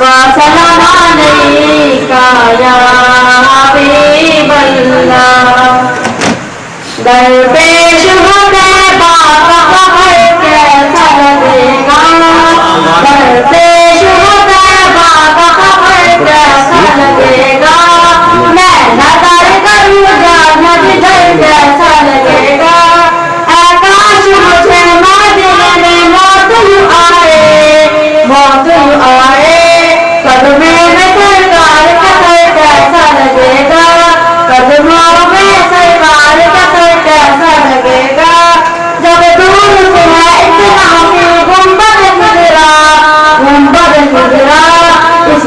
वसलाम अलैका या हबीबल्लाह। दरपेश होते बाका खबर कैसा लगेगा, दरपेश होते बाका खबर कैसा लगेगा। मैं नजर करूँ जन्नत जिधर कैसा लगेगा। आकाश मुझे मदीने में मौत यूं आए, मौत यूं आए। कदमों में सरकार का सर कैसा लगेगा, कदमों में सरकार का सर कैसा लगेगा। जब दूर से है इतना की गुंबद गुजरा, गुंबद गुजरा। इस